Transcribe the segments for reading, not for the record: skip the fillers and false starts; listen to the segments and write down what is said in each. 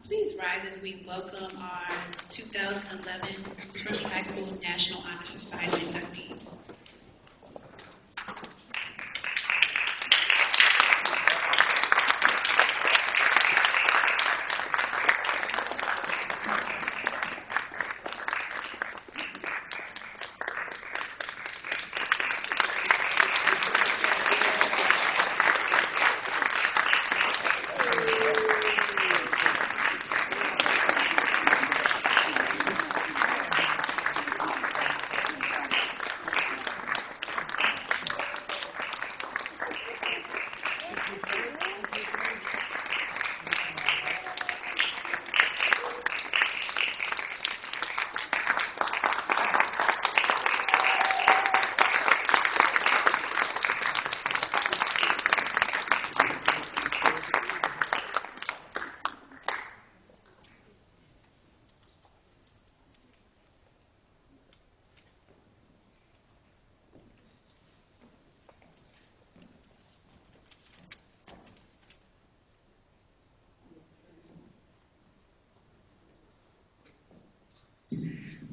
Please rise as we welcome our 2011 Truckee High School National Honor Society inductees.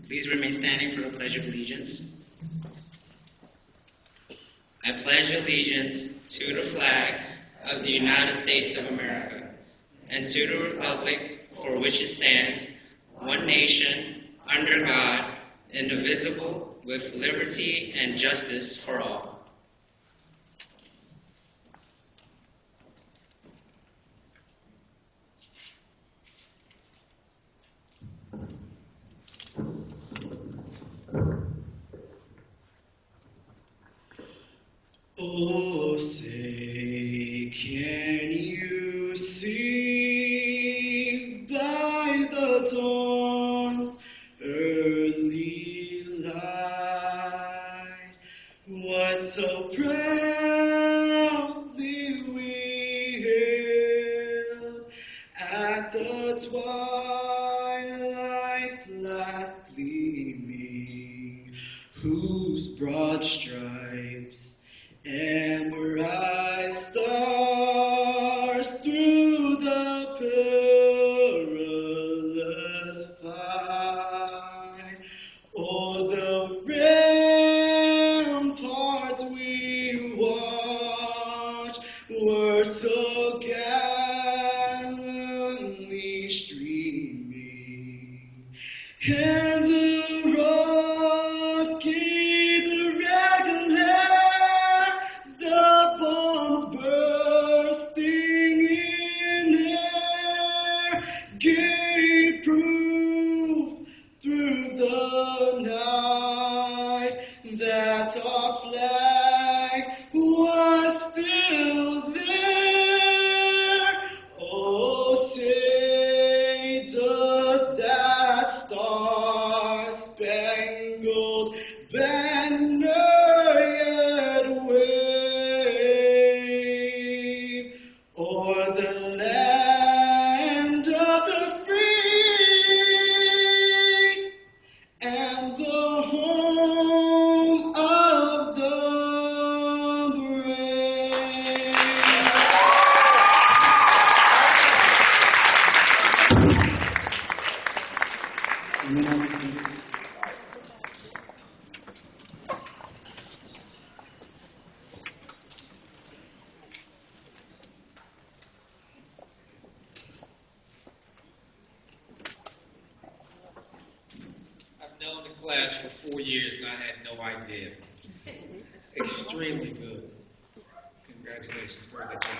Please remain standing for the Pledge of Allegiance. I pledge allegiance to the flag of the United States of America and to the republic for which it stands, one nation, under God, indivisible, with liberty and justice for all. Oh, say, can you see by the dawn's early light what so proudly we hailed at the twilight's last gleaming, whose broad stripes and bright stars through the perilous fight, o'er the ramparts we watched were so gallantly streaming, and the rocket, the red glare, the bombs bursting in air gave proof through the night that our flag was still there. Oh, say does that star-spangled banner yet wave o'er the land of the free and the home of the brave? I've known the class for 4 years and I had no idea. Extremely good. Congratulations. Very good job.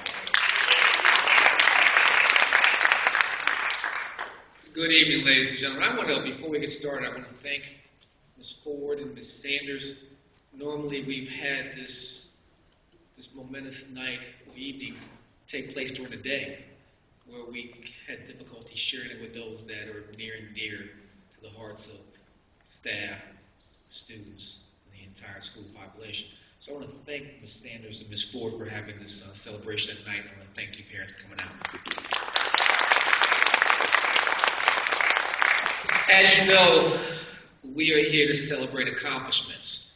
Good evening, ladies and gentlemen. Before we get started, I want to thank Ms. Ford and Ms. Sanders. Normally we've had this momentous night or evening take place during the day, where we had difficulty sharing it with those that are near and dear to the hearts of staff, students, and the entire school population. So I want to thank Ms. Sanders and Ms. Ford for having this celebration at night. I want to thank you parents for coming out. As you know, we are here to celebrate accomplishments.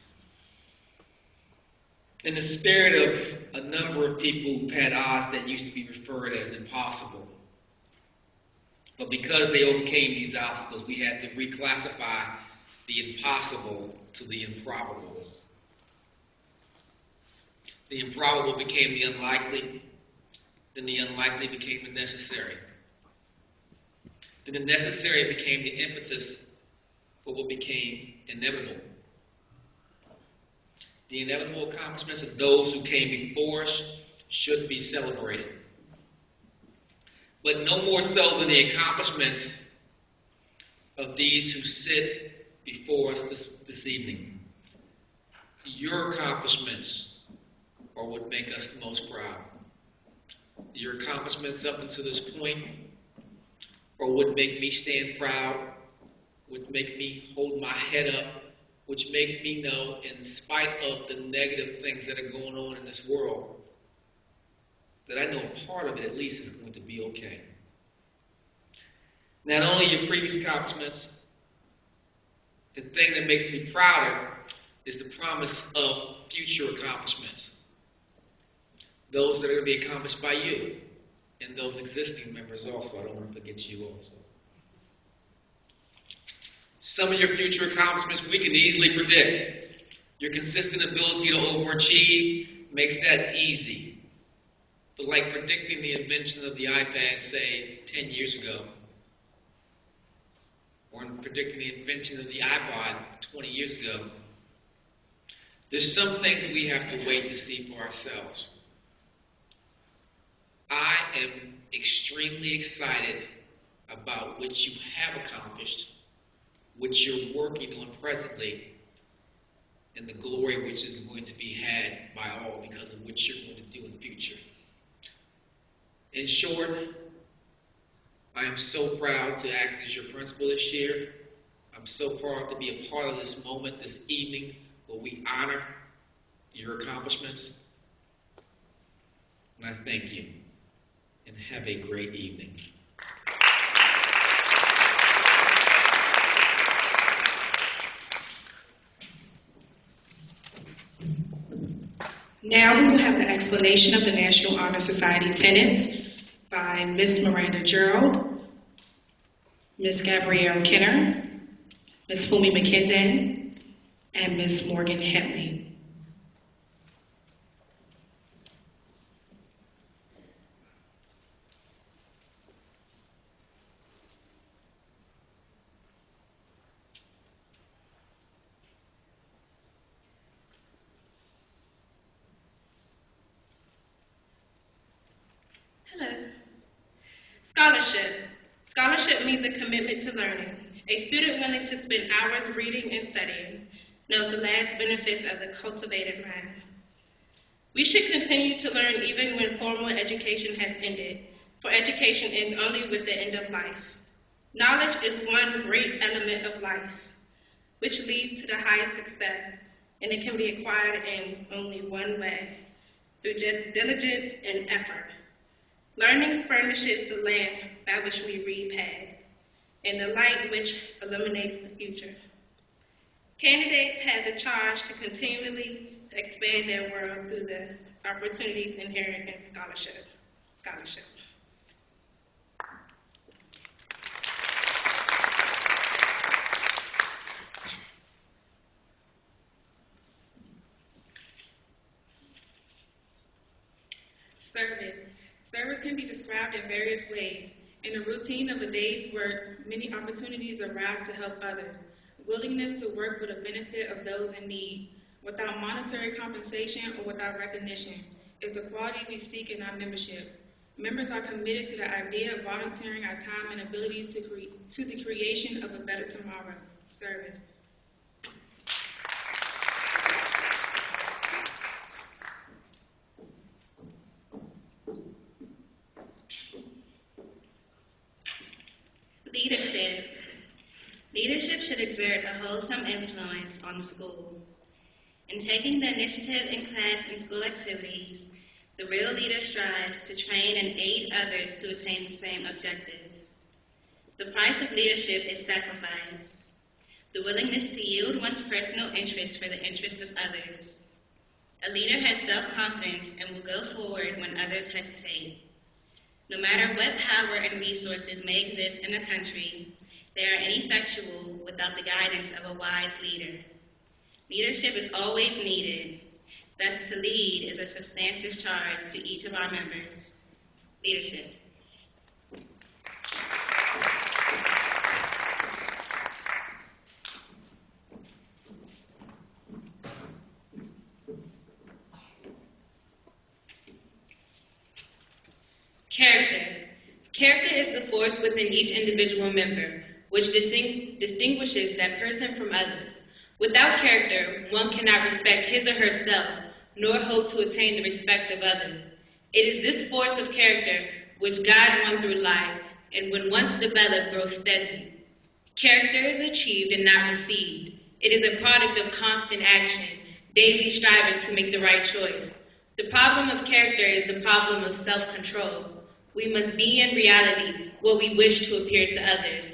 In the spirit of a number of people who've had odds that used to be referred as impossible, But because they overcame these obstacles, we had to reclassify the impossible to the improbable. The improbable became the unlikely, then the unlikely became the necessary. Then the necessary became the impetus for what became inevitable. The inevitable accomplishments of those who came before us should be celebrated. But no more so than the accomplishments of these who sit before us this evening. Your accomplishments are what make us the most proud. Your accomplishments up until this point are what make me stand proud, what make me hold my head up, which makes me know, in spite of the negative things that are going on in this world, that I know part of it at least is going to be okay. Not only your previous accomplishments, the thing that makes me prouder is the promise of future accomplishments. Those that are going to be accomplished by you and those existing members also. I don't want to forget you also. Some of your future accomplishments we can easily predict. Your consistent ability to overachieve makes that easy. But like predicting the invention of the iPad, say, 10 years ago, or predicting the invention of the iPod 20 years ago, there's some things we have to wait to see for ourselves. I am extremely excited about what you have accomplished, what you're working on presently, and the glory which is going to be had by all because of what you're going to do in the future. In short, I am so proud to act as your principal this year. I'm so proud to be a part of this moment, this evening, where we honor your accomplishments. And I thank you. And have a great evening. Now we will have the explanation of the National Honor Society tenets by Ms. Miranda Gerald, Ms. Gabrielle Kenner, Ms. Fumi McKinden, and Ms. Morgan Henley. Hello. Scholarship. Scholarship means a commitment to learning. A student willing to spend hours reading and studying knows the last benefits of the cultivated mind. We should continue to learn even when formal education has ended, for education ends only with the end of life. Knowledge is one great element of life, which leads to the highest success, and it can be acquired in only one way, through diligence and effort. Learning furnishes the lamp by which we read past, and the light which illuminates the future. Candidates have the charge to continually expand their world through the opportunities inherent in scholarship. Service can be described in various ways. In the routine of a day's work, many opportunities arise to help others. Willingness to work for the benefit of those in need, without monetary compensation or without recognition, is the quality we seek in our membership. Members are committed to the idea of volunteering our time and abilities to the creation of a better tomorrow. Service. Leadership. Leadership should exert a wholesome influence on the school. In taking the initiative in class and school activities, the real leader strives to train and aid others to attain the same objective. The price of leadership is sacrifice, the willingness to yield one's personal interest for the interest of others. A leader has self-confidence and will go forward when others hesitate. No matter what power and resources may exist in a country, they are ineffectual without the guidance of a wise leader. Leadership is always needed. Thus, to lead is a substantive charge to each of our members. Leadership. Character. Character is the force within each individual member, which distinguishes that person from others. Without character, one cannot respect his or herself, nor hope to attain the respect of others. It is this force of character which guides one through life, and when once developed, grows steadily. Character is achieved and not received. It is a product of constant action, daily striving to make the right choice. The problem of character is the problem of self-control. We must be in reality what we wish to appear to others.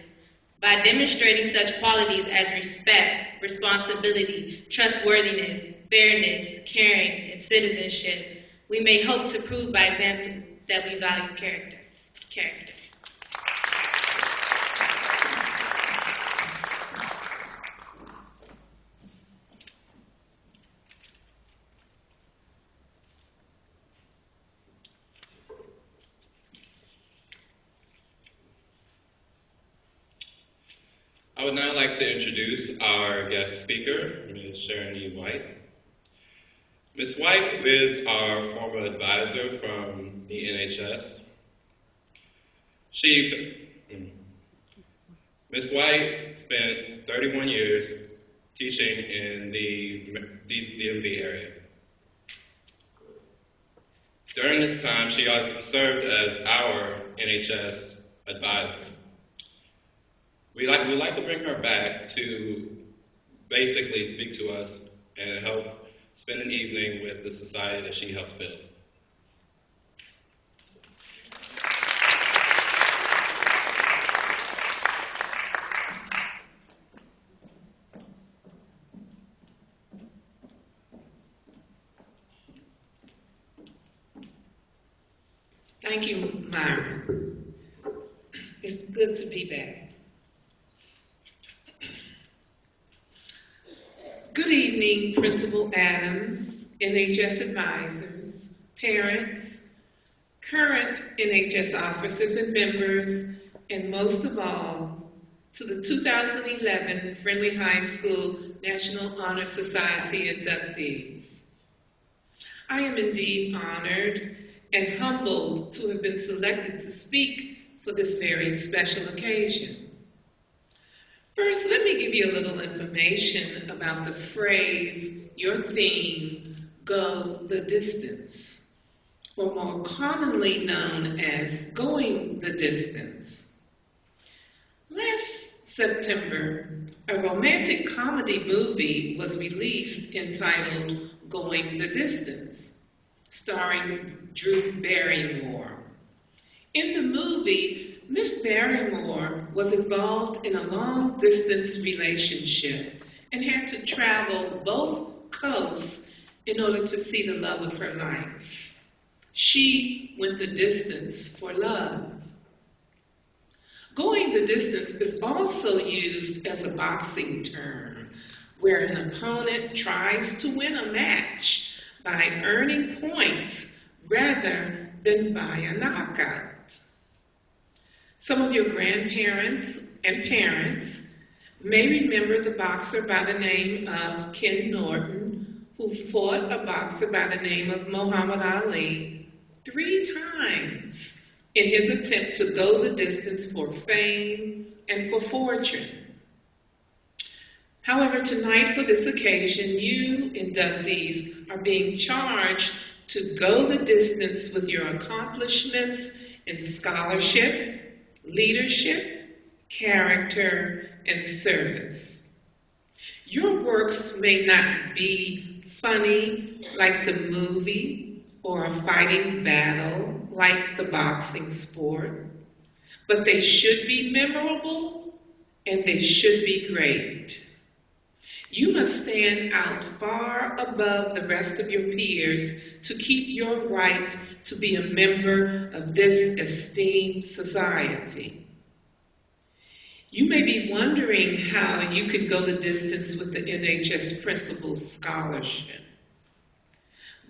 By demonstrating such qualities as respect, responsibility, trustworthiness, fairness, caring, and citizenship, we may hope to prove by example that we value character. I would now like to introduce our guest speaker, Ms. Sharon E. White. Ms. White is our former advisor from the NHS. Ms. White spent 31 years teaching in the DMV area. During this time, she also served as our NHS advisor. We'd like to bring her back to basically speak to us and help spend an evening with the society that she helped build. Thank you, Myron. It's good to be back. Good evening, Principal Adams, NHS advisors, parents, current NHS officers and members, and most of all, to the 2011 Friendly High School National Honor Society inductees. I am indeed honored and humbled to have been selected to speak for this very special occasion. First, let me give you a little information about the phrase, your theme, go the distance, or more commonly known as going the distance. Last September, a romantic comedy movie was released entitled Going the Distance, starring Drew Barrymore. In the movie, Miss Barrymore was involved in a long-distance relationship and had to travel both coasts in order to see the love of her life. She went the distance for love. Going the distance is also used as a boxing term, where an opponent tries to win a match by earning points rather than by a knockout. Some of your grandparents and parents may remember the boxer by the name of Ken Norton, who fought a boxer by the name of Muhammad Ali 3 times in his attempt to go the distance for fame and for fortune. However, tonight for this occasion, you inductees are being charged to go the distance with your accomplishments in scholarship, leadership, character, and service. Your works may not be funny like the movie or a fighting battle like the boxing sport, but they should be memorable and they should be great. You must stand out far above the rest of your peers to keep your right to be a member of this esteemed society. You may be wondering how you can go the distance with the NHS Principal's scholarship.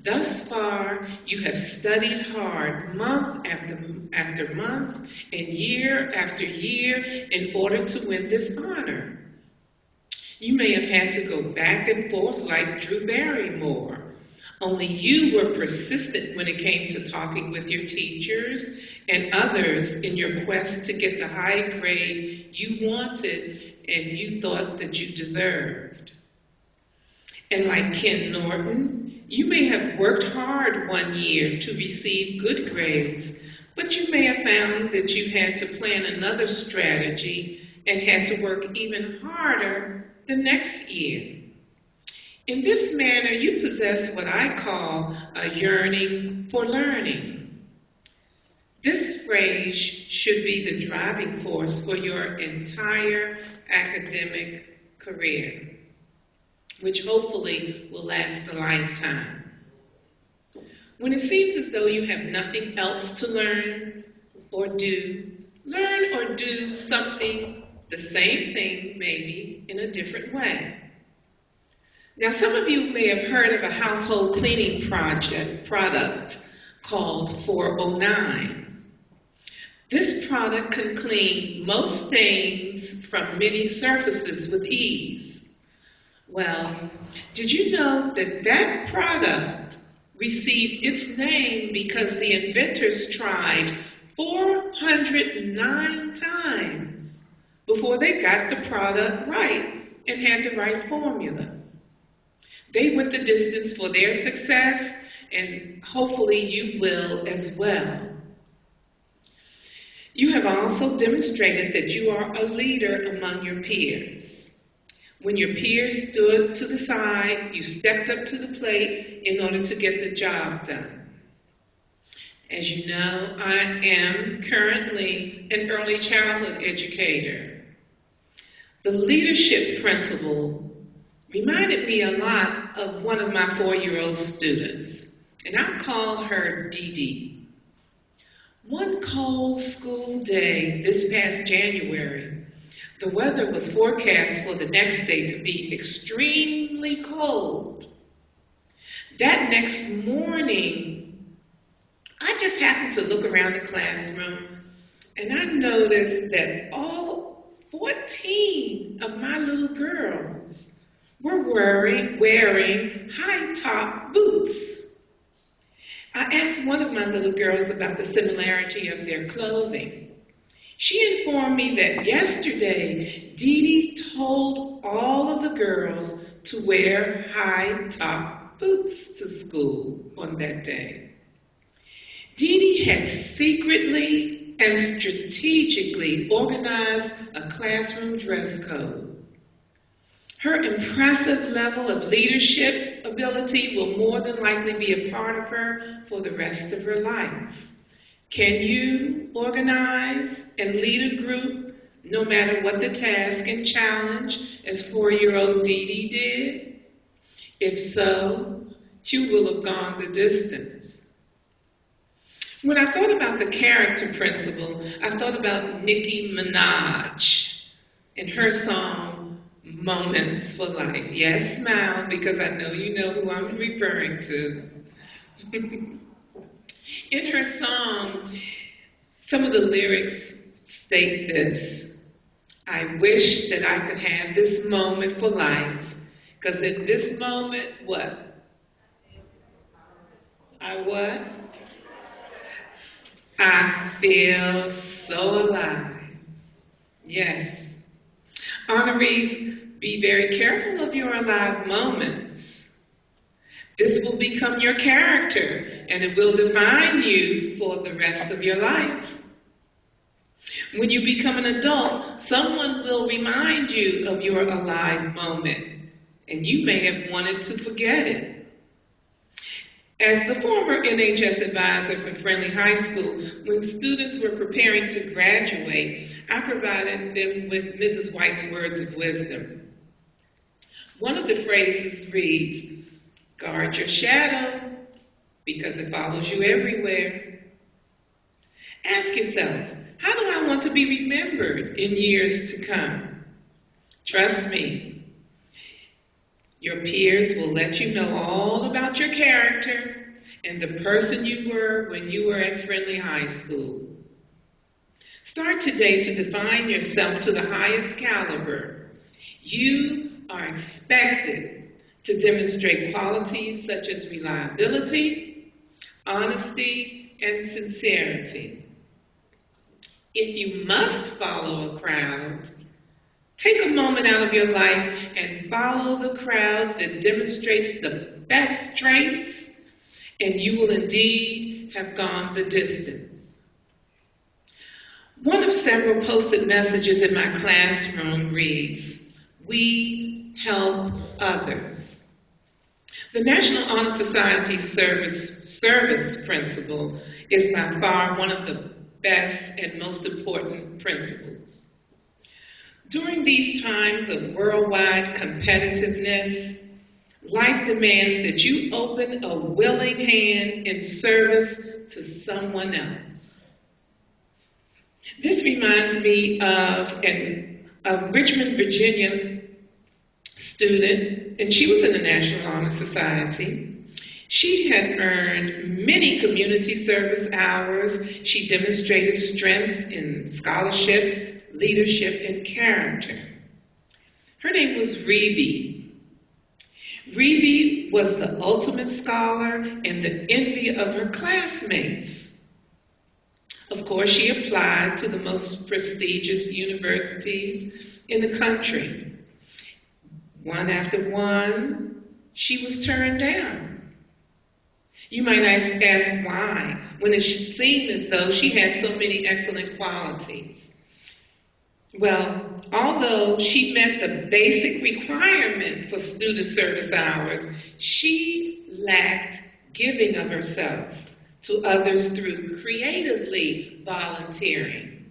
Thus far, you have studied hard month after month and year after year in order to win this honor. You may have had to go back and forth like Drew Barrymore, only you were persistent when it came to talking with your teachers and others in your quest to get the high grade you wanted and you thought that you deserved. And like Ken Norton, you may have worked hard one year to receive good grades, but you may have found that you had to plan another strategy and had to work even harder the next year. In this manner, you possess what I call a yearning for learning. This phrase should be the driving force for your entire academic career, which hopefully will last a lifetime. When it seems as though you have nothing else to learn or do something, the same thing maybe in a different way. Now, some of you may have heard of a household cleaning product called 409. This product can clean most stains from many surfaces with ease. Well, did you know that that product received its name because the inventors tried 409 times before they got the product right and had the right formula? They went the distance for their success, and hopefully you will as well. You have also demonstrated that you are a leader among your peers. When your peers stood to the side, you stepped up to the plate in order to get the job done. As you know, I am currently an early childhood educator. The leadership principle reminded me a lot of one of my 4-year-old students, and I'll call her Dee Dee. One cold school day this past January, the weather was forecast for the next day to be extremely cold. That next morning, I just happened to look around the classroom and I noticed that all 14 of my little girls were wearing high-top boots. I asked one of my little girls about the similarity of their clothing. She informed me that yesterday, Dee Dee told all of the girls to wear high-top boots to school on that day. Dee Dee had secretly and strategically organized a classroom dress code. Her impressive level of leadership ability will more than likely be a part of her for the rest of her life. Can you organize and lead a group no matter what the task and challenge as 4-year-old Dee Dee did? If so, you will have gone the distance. When I thought about the character principle, I thought about Nicki Minaj and her song, Moments for Life. Yes, smile, because I know you know who I'm referring to. In her song, some of the lyrics state this: I wish that I could have this moment for life, because in this moment, what? I feel so alive. Yes. Honorees, be very careful of your alive moments. This will become your character, and it will define you for the rest of your life. When you become an adult, someone will remind you of your alive moment, and you may have wanted to forget it. As the former NHS advisor for Friendly High School, when students were preparing to graduate, I provided them with Mrs. White's words of wisdom. One of the phrases reads, guard your shadow because it follows you everywhere. Ask yourself, how do I want to be remembered in years to come? Trust me, your peers will let you know all about your character and the person you were when you were at Friendly High School. Start today to define yourself to the highest caliber. You are expected to demonstrate qualities such as reliability, honesty, and sincerity. If you must follow a crowd, take a moment out of your life and follow the crowd that demonstrates the best strengths, and you will indeed have gone the distance. One of several posted messages in my classroom reads, "We help others." The National Honor Society service principle is by far one of the best and most important principles. During these times of worldwide competitiveness, life demands that you open a willing hand in service to someone else. This reminds me of a Richmond, Virginia student, and she was in the National Honor Society. She had earned many community service hours. She demonstrated strengths in scholarship, leadership, and character. Her name was Rebe. Rebe was the ultimate scholar and the envy of her classmates. Of course, she applied to the most prestigious universities in the country. One after one, she was turned down. You might ask why, when it seemed as though she had so many excellent qualities. Well, although she met the basic requirement for student service hours, she lacked giving of herself to others through creatively volunteering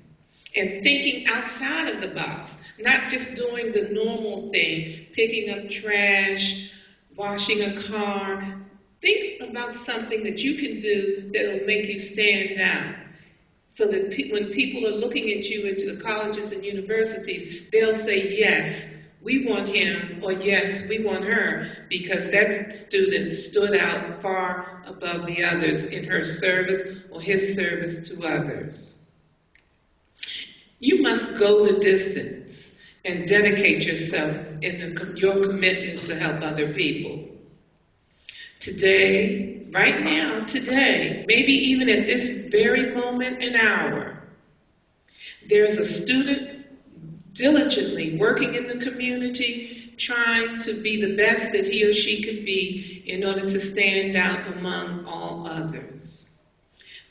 and thinking outside of the box, not just doing the normal thing, picking up trash, washing a car. Think about something that you can do that will make you stand out. So that when people are looking at you into the colleges and universities, they'll say, yes, we want him, or yes, we want her, because that student stood out far above the others in her service or his service to others. You must go the distance and dedicate yourself in your commitment to help other people. Today, right now, today, maybe even at this very moment and hour, there's a student diligently working in the community, trying to be the best that he or she could be in order to stand out among all others.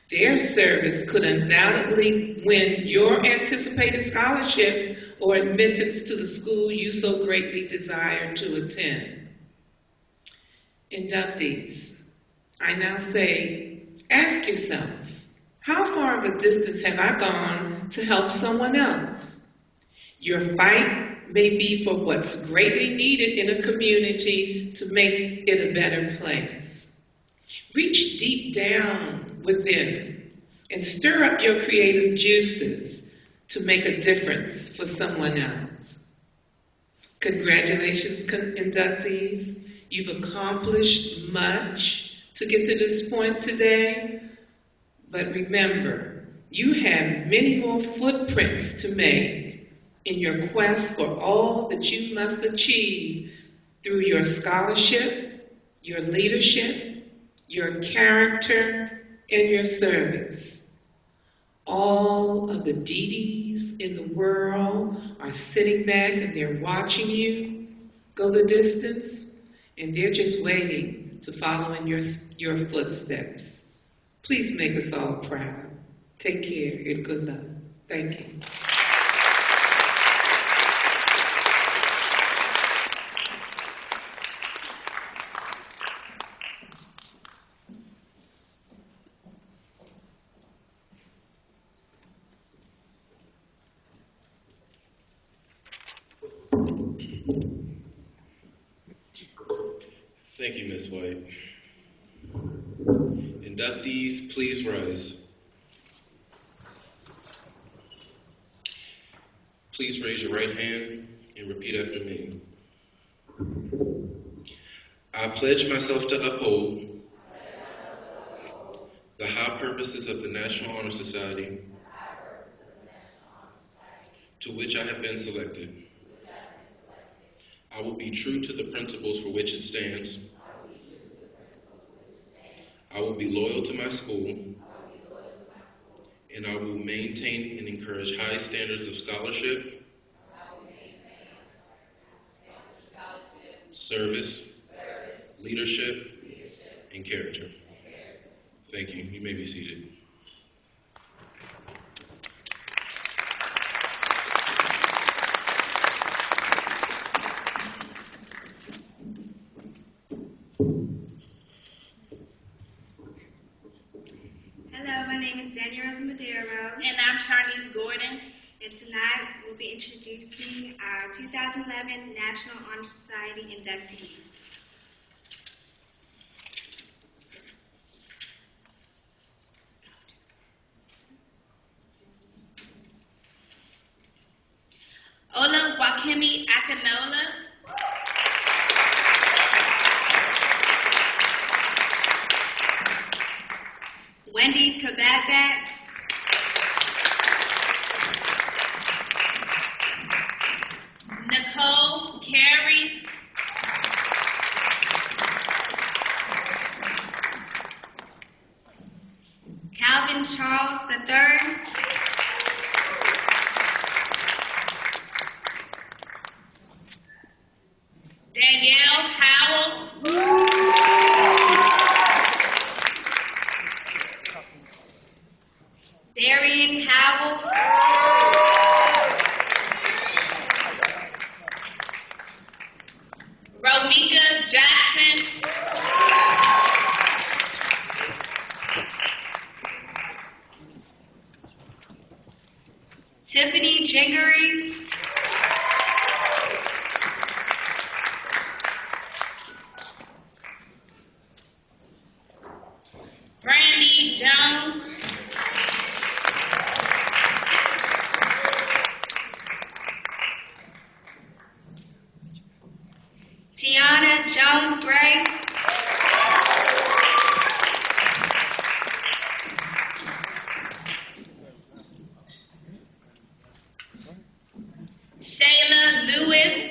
Their service could undoubtedly win your anticipated scholarship or admittance to the school you so greatly desire to attend. Inductees, I now say, ask yourself, how far of a distance have I gone to help someone else? Your fight may be for what's greatly needed in a community to make it a better place. Reach deep down within and stir up your creative juices to make a difference for someone else. Congratulations, inductees. You've accomplished much to get to this point today, but remember, you have many more footprints to make in your quest for all that you must achieve through your scholarship, your leadership, your character, and your service. All of the Dee-Dees in the world are sitting back and they're watching you go the distance, and they're just waiting to follow in your footsteps. Please make us all proud. Take care and good luck. Thank you. Thank you, Ms. White. Inductees, please rise. Please raise your right hand and repeat after me. I pledge myself to uphold the high purposes of the National Honor Society to which I have been selected. I will be true to the principles for which it stands. I will be loyal to my school, and I will maintain and encourage high standards of scholarship, service, leadership, and character. Thank you. You may be seated. Hello, my name is Danielle Rosa Madero, And I'm Charlize Gordon. and tonight we'll be introducing our 2011 National Honor Society inductees. Ola Wakemi Akinola. Wendy Kabatbat, Nicole Carey. Calvin Charles III, Danielle Howell. Darian Howell, Romika Jackson. Tiffany Jingery, Brandy Jones. Tiana Jones Gray, Shayla Lewis.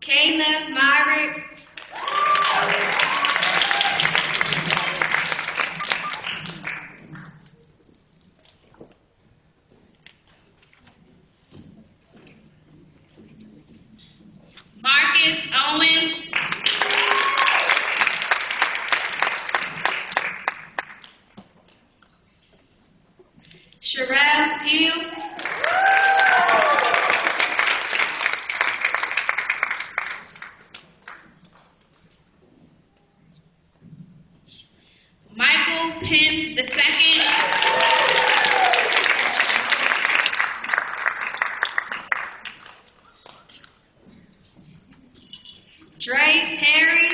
Kayla Myrick, Marcus Owens. Sherelle Peel, Michael Penn II. Dre Perry,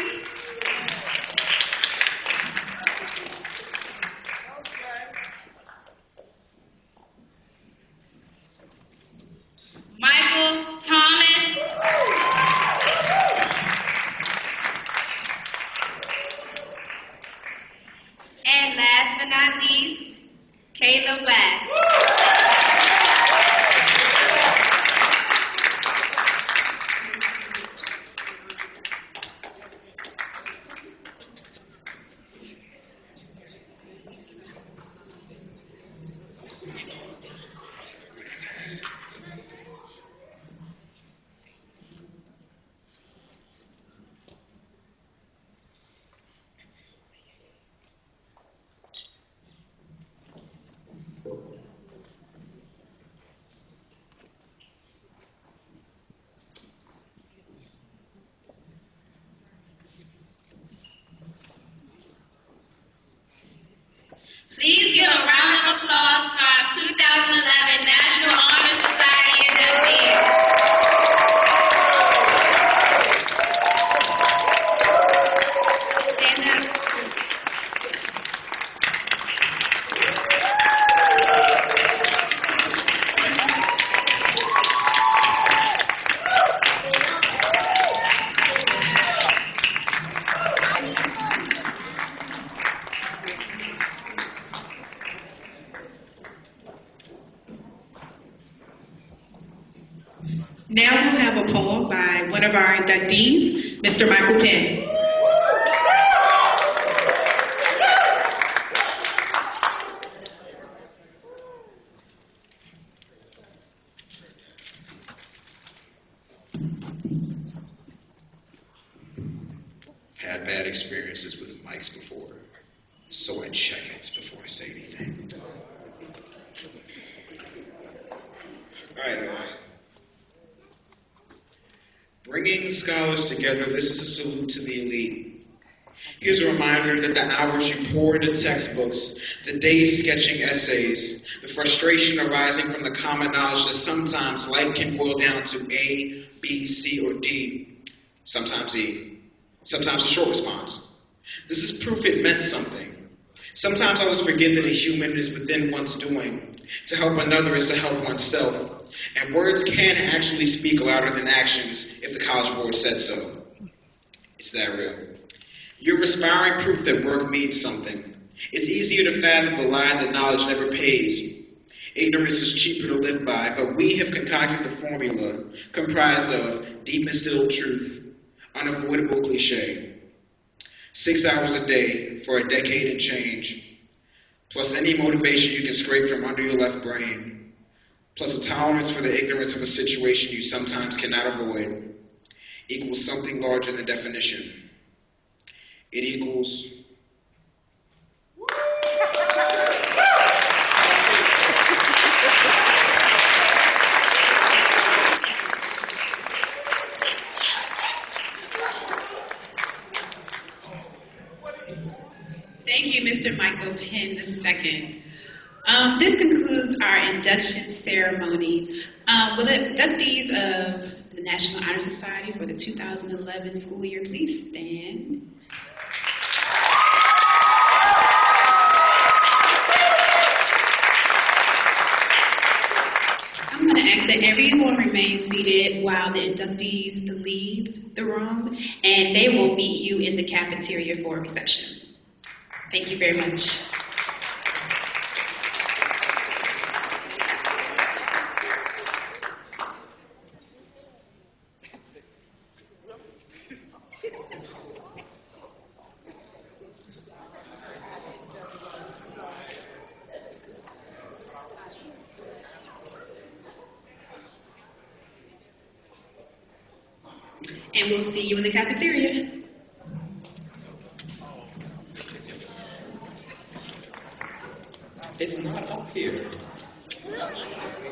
Michael Thomas. and last but not least, Kayla West. one of our inductees, Mr. Michael Penn. Had bad experiences with mics before, so I check it before I say anything. All right. Bringing scholars together, this is a salute to the elite. Here's a reminder that the hours you pour into textbooks, the days sketching essays, the frustration arising from the common knowledge that sometimes life can boil down to A, B, C, or D, sometimes E, sometimes a short response. This is proof it meant something. Sometimes I always forget that a human is within one's doing. To help another is to help oneself. And words can actually speak louder than actions if the College Board said so. It's that real. You're respiring proof that work means something. It's easier to fathom the lie that knowledge never pays. Ignorance is cheaper to live by, but we have concocted the formula comprised of deep instilled truth, unavoidable cliche. 6 hours a day for a decade and change, plus any motivation you can scrape from under your left brain, plus a tolerance for the ignorance of a situation you sometimes cannot avoid, equals something larger than definition. It equals... Thank you, Mr. Michael Penn II. This concludes our induction ceremony. Will the inductees of the National Honor Society for the 2011 school year please stand? I'm going to ask that everyone remain seated while the inductees leave the room, and they will meet you in the cafeteria for reception. Thank you very much. And we'll see you in the cafeteria. It's not up here.